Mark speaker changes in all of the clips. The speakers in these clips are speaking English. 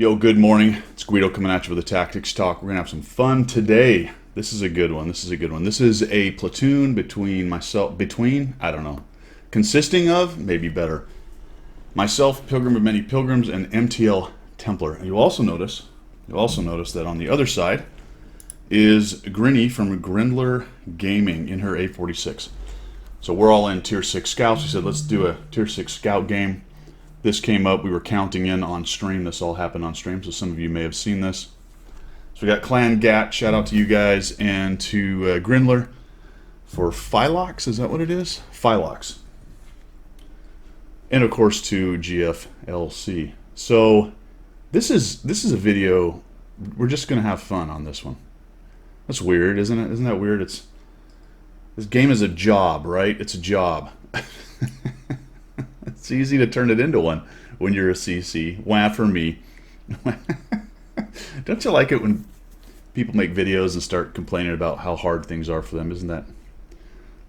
Speaker 1: Yo, good morning. It's Guido coming at you with a tactics talk. We're gonna have some fun today. This is a good one. This is a platoon consisting of, maybe better, myself, Pilgrim of Many Pilgrims, and MTL Templar. And you'll also notice that on the other side is Grinny from Grindler Gaming in her A46. So we're all in Tier 6 Scouts. We said, let's do a Tier 6 Scout game. This came up. We were counting in on stream. This all happened on stream, so some of you may have seen this. So we got Clan Gat. Shout out to you guys and to Grindler for Phylox. Is that what it is? Phylox. And of course to GFLC. So this is a video. We're just gonna have fun on this one. That's weird, isn't it? Isn't that weird? This game is a job, right? It's a job. It's easy to turn it into one when you're a CC. Wah for me. Don't you like it when people make videos and start complaining about how hard things are for them? Isn't that?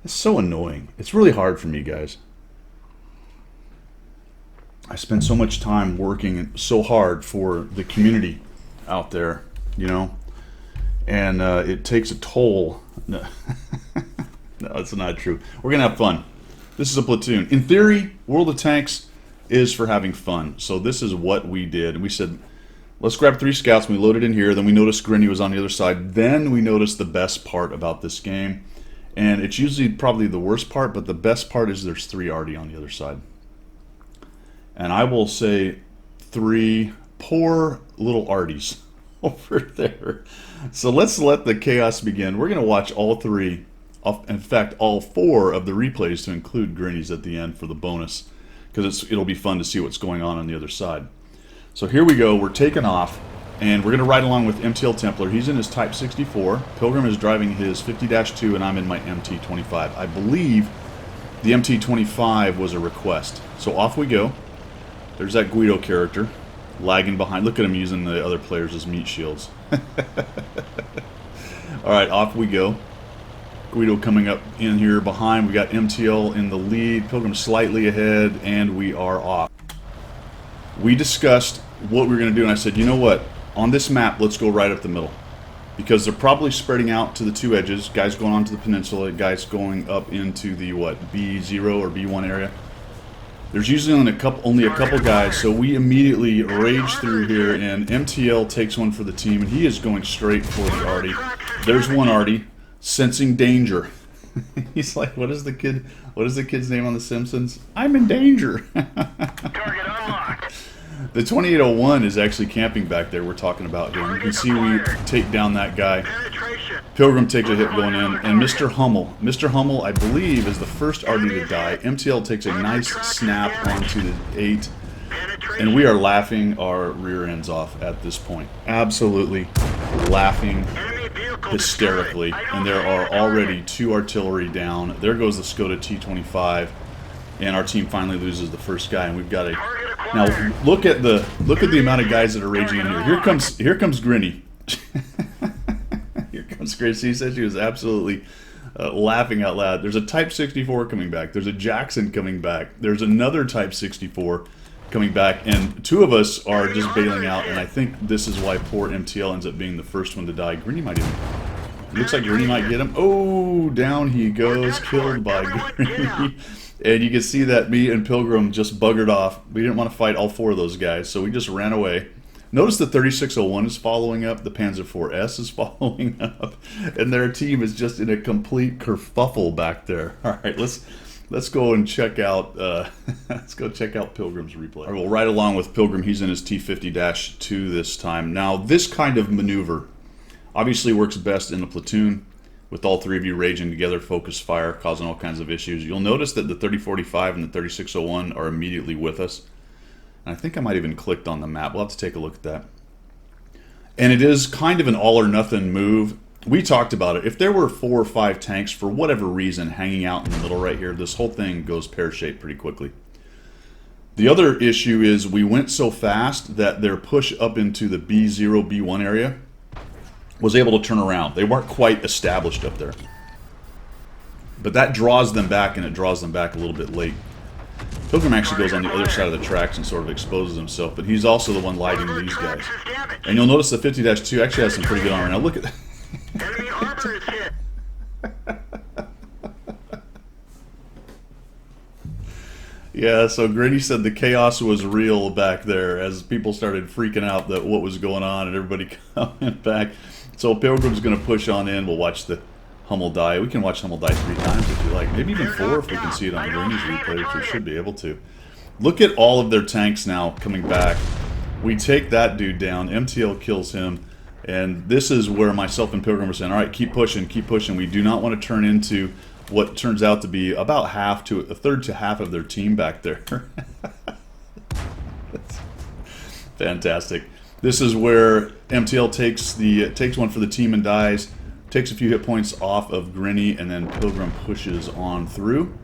Speaker 1: It's so annoying. It's really hard for me, guys. I spend so much time working so hard for the community out there, you know, and it takes a toll. No, it's not true. We're gonna have fun. This is a platoon. In theory, World of Tanks is for having fun. So this is what we did. We said, let's grab 3 scouts. And we loaded in here. Then we noticed Grinny was on the other side. Then we noticed the best part about this game. And it's usually probably the worst part, but the best part is there's 3 already on the other side. And I will say 3 poor little arties over there. So let's let the chaos begin. We're going to watch all 3. In fact, all 4 of the replays to include Grinnies at the end for the bonus, because it'll be fun to see what's going on the other side. So here we go. We're taking off, and we're going to ride along with MTL Templar. He's in his Type 64. Pilgrim is driving his 50-2, and I'm in my MT25. I believe the MT25 was a request. So off we go. There's that Guido character lagging behind. Look at him using the other players as meat shields. All right, off we go. Guido coming up in here behind. We got MTL in the lead, Pilgrim slightly ahead, and we are off. We discussed what we were going to do, and I said, you know what? On this map, let's go right up the middle. Because they're probably spreading out to the 2 edges. Guys going onto the peninsula, guys going up into the, B0 or B1 area. There's usually only a couple guys, so we immediately rage through here, and MTL takes one for the team, and he is going straight for the Artie. There's one Artie. Sensing danger. He's like, what is the kid's name on The Simpsons? I'm in danger.
Speaker 2: Target unlocked.
Speaker 1: The 2801 is actually camping back there. We're talking about him. You can see we take down that guy. Pilgrim takes a hit going in, and Mr. Hummel, I believe, is the first Artie to die. MTL takes a nice snap onto the 8, and we are laughing our rear ends off at this point. Absolutely laughing hysterically, and there are already 2 artillery down. There goes the Skoda T25, and our team finally loses the first guy, and we've got a. Now look at the amount of guys that are raging in here. Here comes Grinny. Here comes Grinny. She said she was absolutely laughing out loud. There's a Type 64 coming back. There's a Jackson coming back. There's another Type 64 coming back, and 2 of us are just bailing out, and I think this is why poor MTL ends up being the first one to die. Grinny might even... It looks like Grinny might get him. Oh, down he goes, killed by Grinny. And you can see that me and Pilgrim just buggered off. We didn't want to fight all 4 of those guys, so we just ran away. Notice the 3601 is following up, the Panzer IV-S is following up, and their team is just in a complete kerfuffle back there. All right, let's go and check out. Let's go check out Pilgrim's replay. All right, we'll ride along with Pilgrim. He's in his T50-2 this time. Now, this kind of maneuver obviously works best in a platoon, with all 3 of you raging together, focus fire, causing all kinds of issues. You'll notice that the 3045 and the 3601 are immediately with us. And I think I might even clicked on the map. We'll have to take a look at that. And it is kind of an all-or-nothing move. We talked about it. If there were 4 or 5 tanks, for whatever reason, hanging out in the middle right here, this whole thing goes pear-shaped pretty quickly. The other issue is we went so fast that their push up into the B0, B1 area was able to turn around. They weren't quite established up there. But that draws them back, and it draws them back a little bit late. Pilgrim actually goes on the other side of the tracks and sort of exposes himself, but he's also the one lighting these guys. And you'll notice the 50-2 actually has some pretty good armor. Now look at that.
Speaker 2: Enemy armor is hit.
Speaker 1: Yeah, so Gritty said the chaos was real back there as people started freaking out that what was going on and everybody coming back. So Pilgrim's going to push on in. We'll watch the Hummel die. We can watch Hummel die 3 times if you like. Maybe even 4 if we can see it on Gritty's replay, which we should be able to. Look at all of their tanks now coming back. We take that dude down. MTL kills him. And this is where myself and Pilgrim are saying, all right, keep pushing, keep pushing. We do not want to turn into what turns out to be about half to a third to half of their team back there. That's fantastic. This is where MTL takes one for the team and dies, takes a few hit points off of Grinny, and then Pilgrim pushes on through.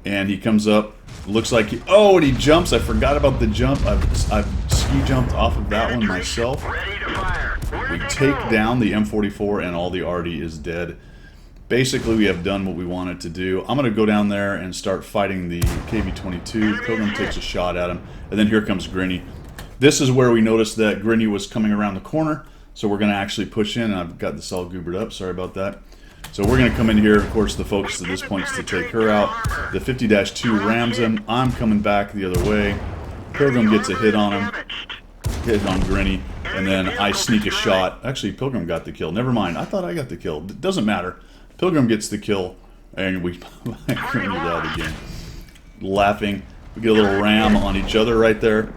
Speaker 1: And he comes up, looks like he, oh, and he jumps. I forgot about the jump. I've ski jumped off of that one myself.
Speaker 2: Ready to fire.
Speaker 1: We take down the M44 and all the RD is dead. Basically, we have done what we wanted to do. I'm going to go down there and start fighting the KV-22. Pilgrim takes a shot at him, and then here comes Grinny. This is where we noticed that Grinny was coming around the corner, so we're going to actually push in, and I've got this all goobered up. Sorry about that. So we're going to come in here. Of course, the focus at this point is to take her out. The 50-2 rams him. I'm coming back the other way. Pilgrim gets a hit on him, hit on Grinny, and then I sneak a shot. Actually, Pilgrim got the kill. Never mind. I thought I got the kill. It doesn't matter. Pilgrim gets the kill, and we Grinny's out again. Laughing. We get a little ram on each other right there.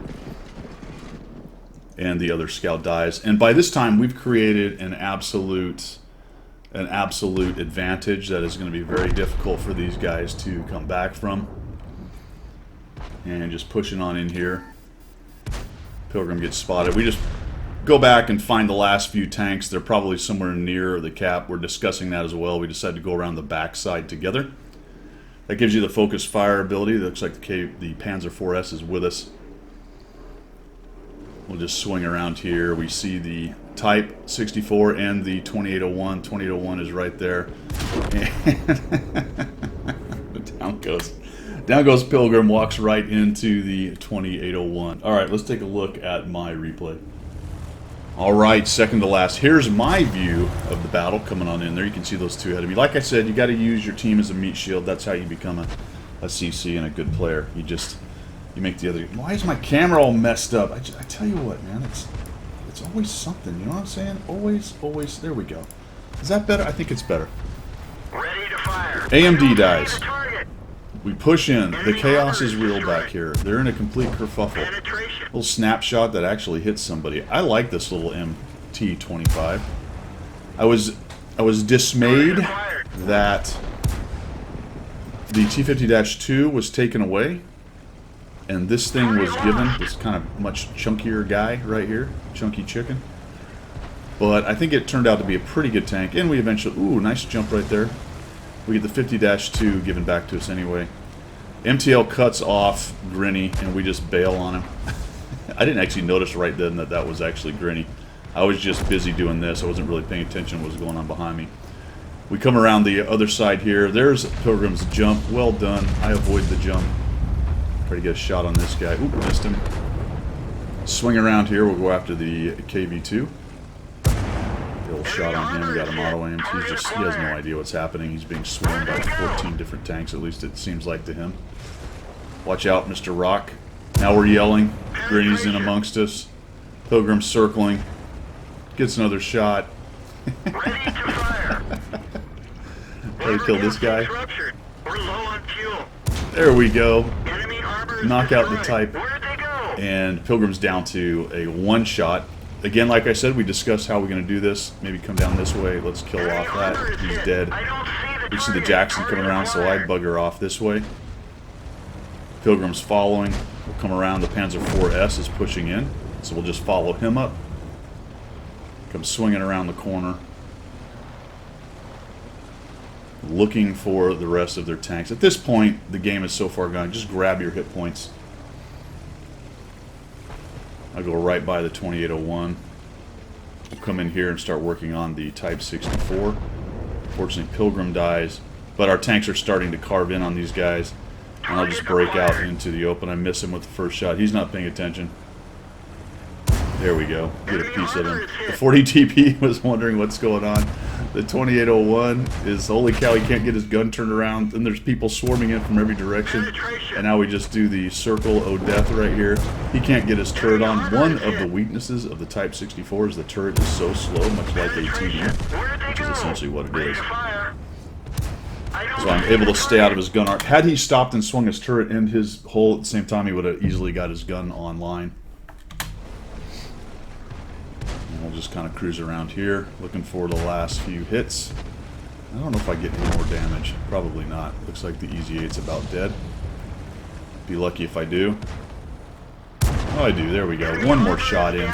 Speaker 1: And the other scout dies. And by this time, we've created an absolute advantage that is going to be very difficult for these guys to come back from. And just pushing on in here. Pilgrim gets spotted. We just go back and find the last few tanks. They're probably somewhere near the cap. We're discussing that as well. We decided to go around the backside together. That gives you the focus fire ability. It looks like the Panzer IV-S is with us. We'll just swing around here. We see the Type 64 and the 2801. 2801 is right there. And down goes Pilgrim, walks right into the 2801. All right, let's take a look at my replay. All right, second to last. Here's my view of the battle coming on in there. You can see those two ahead of me. Like I said, you got to use your team as a meat shield. That's how you become a CC and a good player. You make the other. Why is my camera all messed up? I tell you what, man, it's always something. You know what I'm saying? Always. There we go. Is that better? I think it's better.
Speaker 2: Ready to fire.
Speaker 1: AMD dies.
Speaker 2: Target.
Speaker 1: We push in. The chaos is real back here. They're in a complete kerfuffle.
Speaker 2: Penetration.
Speaker 1: Little snapshot that actually hits somebody. I like this little MT-25. I was dismayed that the T-50-2 was taken away, and this thing was given. This kind of much chunkier guy right here, chunky chicken. But I think it turned out to be a pretty good tank, and we eventually, ooh, nice jump right there. We get the 50-2 given back to us anyway. MTL cuts off Grinny, and we just bail on him. I didn't actually notice right then that that was actually Grinny. I was just busy doing this. I wasn't really paying attention to what was going on behind me. We come around the other side here. There's Pilgrim's jump. Well done. I avoid the jump. Try to get a shot on this guy. Oop, missed him. Swing around here. We'll go after the KV-2. A little shot on him. We got him auto-aimed. He has no idea what's happening. He's being swarmed by 14 different tanks, at least it seems like to him. Watch out, Mr. Rock. Now we're yelling. Grinny's in amongst us. Pilgrim's circling. Gets another shot.
Speaker 2: Ready to fire.
Speaker 1: Try to kill this guy.
Speaker 2: We're low on fuel.
Speaker 1: There we go.
Speaker 2: Enemy armor is
Speaker 1: Knock out the
Speaker 2: destroyed.
Speaker 1: Type.
Speaker 2: Where'd they go?
Speaker 1: And Pilgrim's down to a one-shot. Again, like I said, we discussed how we're going to do this. Maybe come down this way. Let's kill off that. He's dead.
Speaker 2: I don't see the
Speaker 1: We see the
Speaker 2: target.
Speaker 1: Jackson coming around, so I bugger off this way. Pilgrim's following. We'll come around. The Panzer IV-S is pushing in, so we'll just follow him up. Come swinging around the corner. Looking for the rest of their tanks. At this point, the game is so far gone. Just grab your hit points. I'll go right by the 2801. We'll come in here and start working on the Type 64. Fortunately, Pilgrim dies, but our tanks are starting to carve in on these guys. And I'll just break out into the open. I miss him with the first shot. He's not paying attention. There we go. Get a piece of him. The 40 TP was wondering what's going on. The 2801 is, holy cow, he can't get his gun turned around. And there's people swarming in from every direction. And now we just do the circle o' death right here. He can't get his turret on. One of the weaknesses of the Type 64 is the turret is so slow, much like a TD, which is essentially what it is. So I'm able to stay out of his gun arc. Had he stopped and swung his turret and his hole at the same time, he would have easily got his gun online. And we'll just kind of cruise around here, looking for the last few hits. I don't know if I get any more damage. Probably not. Looks like the Easy 8's about dead. Be lucky if I do. Oh, I do. There we go. One more shot in.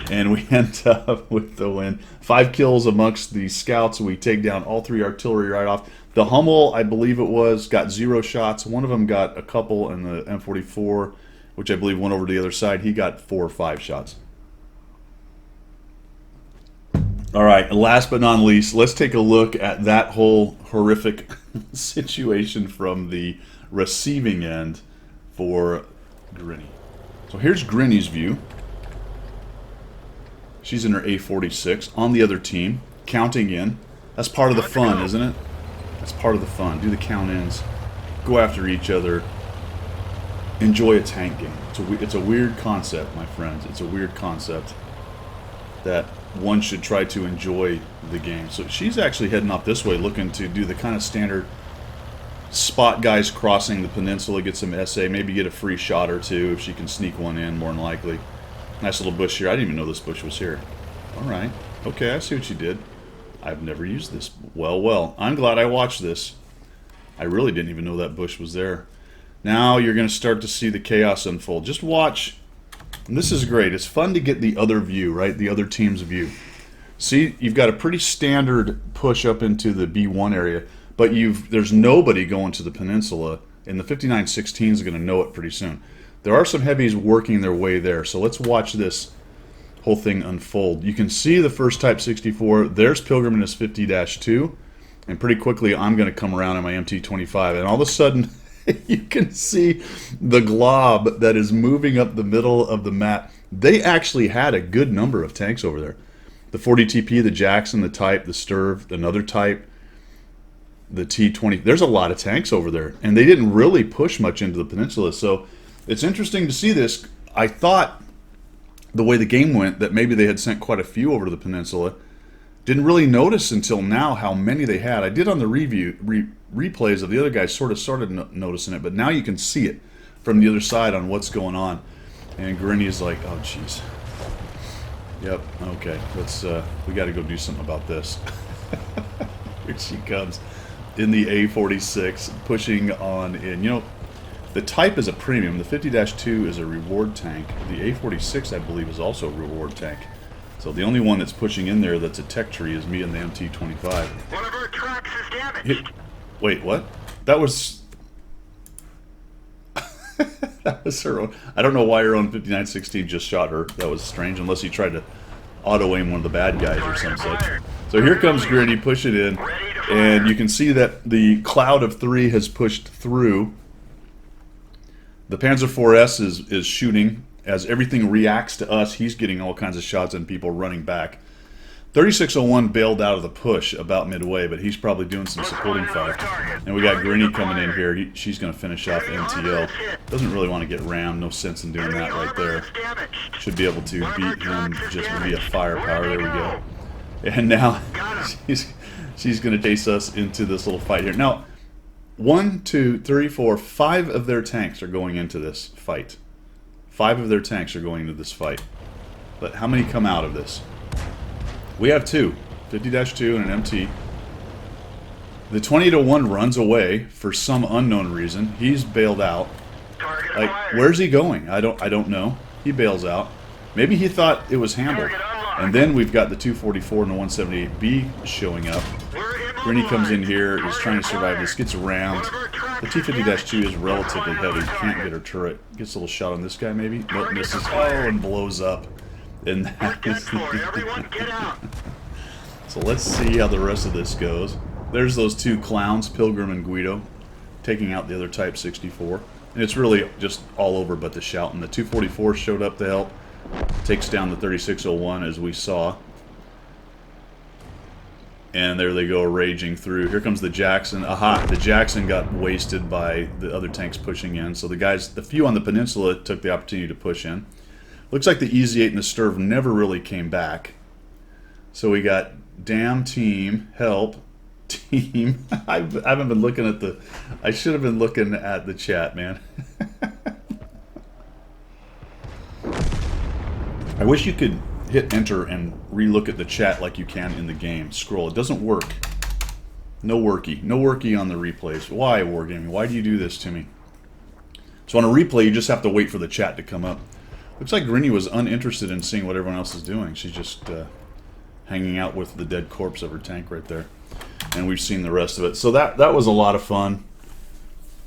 Speaker 1: And we end up with the win. 5 kills amongst the scouts. We take down all 3 artillery right off. The Hummel, I believe it was, got 0 shots. One of them got a couple, and the M44, which I believe went over to the other side, he got 4 or 5 shots. All right, last but not least, let's take a look at that whole horrific situation from the receiving end for Grinny. So here's Grinny's view. She's in her A46 on the other team, counting in. That's part of the fun, isn't it? That's part of the fun. Do the count-ins. Go after each other. Enjoy a tank game. It's a weird concept, my friends. It's a weird concept that one should try to enjoy the game. So she's actually heading off this way, looking to do the kind of standard spot guys crossing the peninsula, get some SA, maybe get a free shot or two if she can sneak one in, more than likely. Nice little bush here. I didn't even know this bush was here. All right. Okay, I see what you did. I've never used this. Well, I'm glad I watched this. I really didn't even know that bush was there. Now you're going to start to see the chaos unfold. Just watch. And this is great. It's fun to get the other view, right? The other team's view. See, you've got a pretty standard push up into the B1 area, but there's nobody going to the peninsula, and the 5916 is going to know it pretty soon. There are some heavies working their way there, so let's watch this whole thing unfold. You can see the first Type 64. There's Pilgrim in his 50-2, and pretty quickly I'm going to come around in my MT25, and all of a sudden you can see the glob that is moving up the middle of the map. They actually had a good number of tanks over there. The 40 TP, the Jackson, the Type, the Sturv, another Type, the T20. There's a lot of tanks over there, and they didn't really push much into the peninsula, so it's interesting to see this. I thought the way the game went that maybe they had sent quite a few over to the peninsula. Didn't really notice until now how many they had. I did on the replays of the other guys, sort of started noticing it, but now you can see it from the other side on what's going on. And Grinny is like, oh jeez. Yep, okay, let's we got to go do something about this. Here she comes in the A46, pushing on in. You know, the Type is a premium. The 50-2 is a reward tank. The A46, I believe, is also a reward tank. So the only one that's pushing in there that's a tech tree is me and the MT25.
Speaker 2: One of our tracks is damaged.
Speaker 1: Wait, what? That was... that was her own... I don't know why her own 5916 just shot her. That was strange, unless he tried to auto-aim one of the bad guys or some such. So here comes Grinny, push it in, and you can see that the cloud of 3 has pushed through. The Panzer IVs is shooting. As everything reacts to us, he's getting all kinds of shots and people running back. 3601 bailed out of the push about midway, but he's probably doing some supporting fire. And we got Grinny coming in here. She's going to finish off MTL. Doesn't really want to get rammed. No sense in doing that right there. Should be able to beat him just via firepower. There we go. And now she's going to chase us into this little fight here. Now, 1, 2, 3, 4, 5 of their tanks are going into this fight. 5 of their tanks are going into this fight. But how many come out of this? We have 2. 50-2 and an MT. The 20-1 runs away for some unknown reason. He's bailed out. Like, where's he going? I don't know. He bails out. Maybe he thought it was handled. And then we've got the 244 and the 178B showing up. Grinny comes in here, is trying to survive this, gets rammed. The T-50-2 is relatively heavy, can't get her turret. Gets a little shot on this guy maybe. Nope, misses. Oh, and blows up. And that is So let's see how the rest of this goes. There's those 2 clowns, Pilgrim and Guido. taking out the other Type 64. And it's really just all over but the shout. And the 244 showed up to help. Takes down the 3601 as we saw. And there they go, raging through. Here comes the Jackson. Aha! The Jackson got wasted by the other tanks pushing in. So the guys, the few on the peninsula took the opportunity to push in. Looks like the Easy 8 and the Sturv never really came back. So we got damn team, help, team. I haven't been looking at the... I should have been looking at the chat, man. I wish you could hit enter and re-look at the chat like you can in the game. Scroll. It doesn't work. No worky. No worky on the replays. Why, Wargaming? Why do you do this to me? So on a replay, you just have to wait for the chat to come up. Looks like Grinny was uninterested in seeing what everyone else is doing. She's just hanging out with the dead corpse of her tank right there. And we've seen the rest of it. So that was a lot of fun.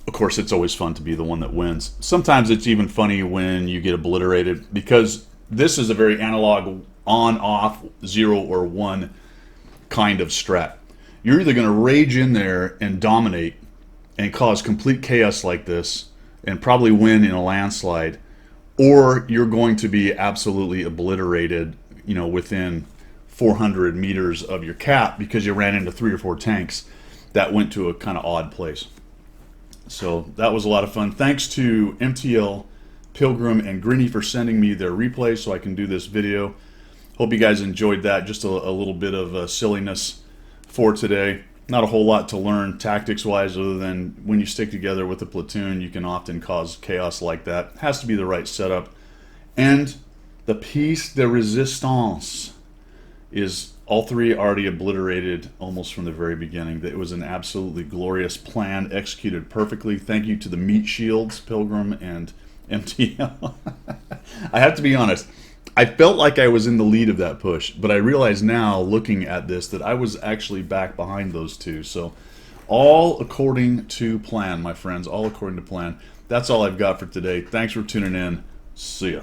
Speaker 1: Of course, it's always fun to be the one that wins. Sometimes it's even funny when you get obliterated, because this is a very analog on-off 0 or 1 kind of strat. You're either going to rage in there and dominate and cause complete chaos like this and probably win in a landslide, or you're going to be absolutely obliterated, you know, within 400 meters of your cap because you ran into 3 or 4 tanks that went to a kind of odd place. So that was a lot of fun. Thanks to MTL, Pilgrim, and Grinny for sending me their replay so I can do this video. Hope you guys enjoyed that. Just a little bit of silliness for today. Not a whole lot to learn tactics-wise, other than when you stick together with a platoon, you can often cause chaos like that. Has to be the right setup. And the piece de resistance is all 3 already obliterated almost from the very beginning. It was an absolutely glorious plan, executed perfectly. Thank you to the meat shields, Pilgrim and MTL. I have to be honest, I felt like I was in the lead of that push, but I realize now, looking at this, that I was actually back behind those 2. So all according to plan, my friends, all according to plan. That's all I've got for today. Thanks for tuning in. See ya.